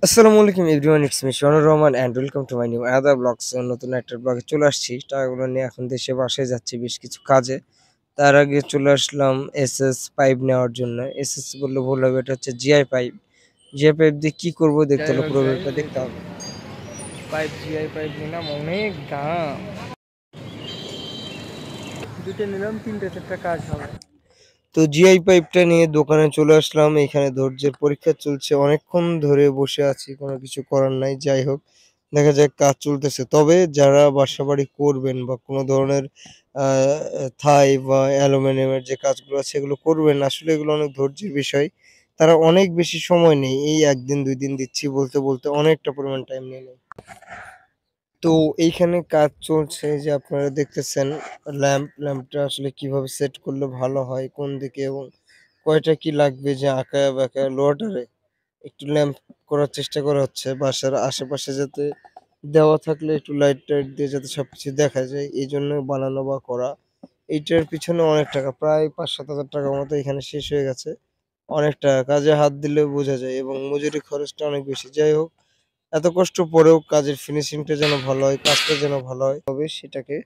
আসসালামু আলাইকুম everyone, it's me Shanur Rahman and welcome to my new other blogs. নতুন একটা ব্লগে চলে আসছি। টাকাগুলো নিয়ে এখন দেশে বাসায় যাচ্ছি বেশ কিছু কাজে। তার আগে চলে আসলাম এসএস পাইপ নেওয়ার জন্য। এসএস বললে ভুল হবে, এটা হচ্ছে জিআই পাইপ। জিআই পাইপ দিয়ে কি করবো দেখতে যাই হলে হোক পুরো গাইস, ব্যাপারটা এই দেখতে তো হবে। পাইপ জিআই পাইপ নিলাম, অনেক দাম। দুটো নিলাম, তিনটে চারটা কাজ হবে। তো জিআই পাইপটা নিয়ে দোকানে চলে আসলাম। এখানে ধৈর্যের পরীক্ষা চলছে, অনেকক্ষণ ধরে বসে আছি, কোনো কিছু করার নাই। যাই হোক, দেখা যাক, কাজ চলতেছে। তবে যারা বাসাবাড়ি করবেন বা কোনো ধরনের থাই বা অ্যালুমিনিয়ামের যে কাজগুলো আছে এগুলো করবেন, আসলে এগুলো অনেক ধৈর্যের বিষয়। তারা অনেক বেশি সময় নেই, এই একদিন দুই দিন দিচ্ছি বলতে বলতে অনেকটা পরিমাণ টাইম নিয়ে নেয়। তো এইখানে কাজ চলছে, এই যে আপনারা দেখতেছেন ল্যাম্পটা আসলে কিভাবে সেট করলে ভালো হয়, কোন দিকে এবং কয়টা কি লাগবে, যে আঁকায়া বাঁকায়া লোহাটারে একটু ল্যাম্প করার চেষ্টা করা হচ্ছে। বাসার আশেপাশে যাতে দেওয়া থাকলে একটু লাইট টাইট দিয়ে যাতে সবকিছু দেখা যায়, এই জন্য বানানো বা করা। এইটার পিছনে অনেক টাকা, প্রায় ৫-৭ হাজার টাকার মতো এখানে শেষ হয়ে গেছে। অনেক টাকা, কাজে হাত দিলে বোঝা যায়, এবং মজুরি খরচটা অনেক বেশি। যাই হোক, এত কষ্ট পরেও কাজের ফিনিশিংটা যেন ভালো হয়, কাজটা যেন ভালো হয়, তবে সেটাকে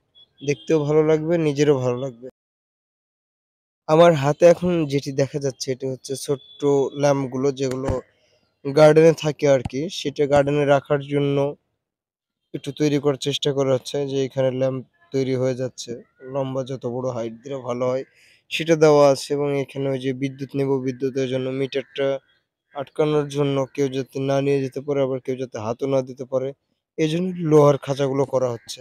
দেখতেও ভালো লাগবে, নিজেরও ভালো লাগবে। আমার হাতে এখন যেটি দেখা যাচ্ছে এটি হচ্ছে ছোট্ট ল্যাম্পগুলো, যেগুলো গার্ডেনে থাকে আরকি। সেটা গার্ডেনে রাখার জন্য একটু তৈরি করার চেষ্টা করা হচ্ছে, যে এখানে ল্যাম্প তৈরি হয়ে যাচ্ছে। লম্বা যত বড় হাইট দিলে ভালো হয় সেটা দেওয়া আছে, এবং এখানে ওই যে বিদ্যুৎ নেব, বিদ্যুতের জন্য মিটারটা আটকানোর জন্য কেউ যাতে না নিয়ে যেতে পারে, আবার কেউ যাতে হাতও না দিতে পারে, এজন্য লোহার খাঁচাগুলো করা হচ্ছে।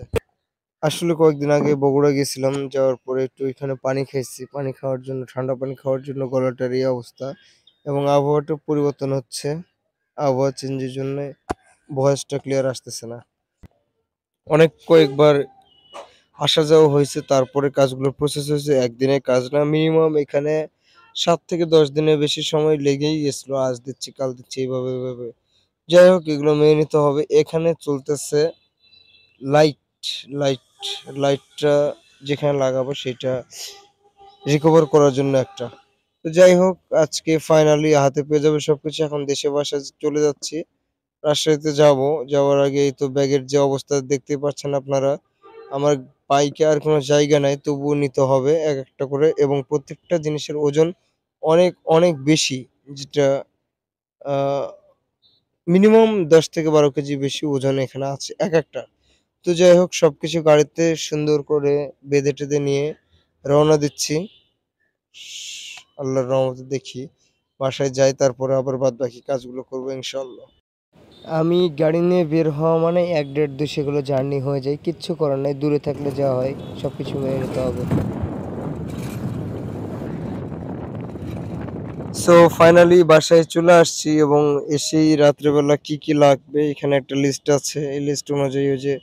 আসলে কয়েকদিন আগে বগুড়া গেছিলাম, যাওয়ার পরে একটু ওইখানে পানি খাইছি। পানি খাওয়ার জন্য, ঠান্ডা পানি খাওয়ার জন্য গলাটার এই অবস্থা, এবং আবহাওয়াটা পরিবর্তন হচ্ছে। আবহাওয়া চেঞ্জের জন্যে ভয়েসটা ক্লিয়ার আসতেছে না। কয়েকবার আসা যাওয়া হয়েছে, তারপরে কাজগুলো প্রসেস হয়েছে। একদিনের কাজ না, মিনিমাম এখানে ৭ থেকে ১০ দিনের বেশি সময় লেগেই গেছিল। আজ দিচ্ছি, কাল দিচ্ছি, এইভাবে এভাবে। যাই হোক, এগুলো মেনে নিতে হবে। এখানে চলতেছে লাইট, লাইট, লাইটটা যেখানে লাগাবো সেটা রিকভার করার জন্য একটা। তো যাই হোক, আজকে ফাইনালি হাতে পেয়ে যাবে সবকিছু। এখন দেশে বাসায় চলে যাচ্ছি। রাজশাহীতে যাবো। যাওয়ার আগে এই তো ব্যাগের যে অবস্থা দেখতেই পাচ্ছেন আপনারা। আমার বাইকে আর কোনো জায়গা নাই, তবুও নিতে হবে একেকটা করে, এবং প্রত্যেকটা জিনিসের ওজন অনেক, অনেক বেশি। যেটা আ মিনিমাম ১০ থেকে ১২ কেজি বেশি ওজন এখানে আছে একেকটা। তো যাই হোক, সবকিছু গাড়িতে সুন্দর করে বেঁধে-টেঁধে নিয়ে রওনা দিচ্ছি। আল্লাহর রহমতে দেখি বাসায় যাই, তারপরে আবার বাদবাকি কাজগুলো করবো ইনশাআল্লাহ। আমি গাড়ি নিয়ে বের হওয়া মানে ১-১.৫-২ সেগুলো জার্নি হয়ে যায়। কিচ্ছু করার নাই, দূরে থাকলে যা হয় সবকিছু মেনে নিতে হবে। সো ফাইনালি বাসায় চলে আসছি, এবং এসেই রাত্রেবেলা কি, কি লাগবে এখানে একটা লিস্ট আছে। এই লিস্ট অনুযায়ী ওই যে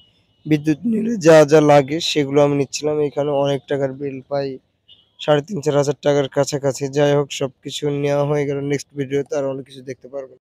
বিদ্যুৎ নিলে যা, যা লাগে সেগুলো আমি নিচ্ছিলাম। এখানে অনেক টাকার বিল, প্রায় ৩,৫০০-৪,০০০ টাকার কাছাকাছি। যাই হোক, সবকিছু নেওয়া হয়ে গেল। নেক্সট ভিডিওতে আরো অনেক কিছু দেখতে পারবেন।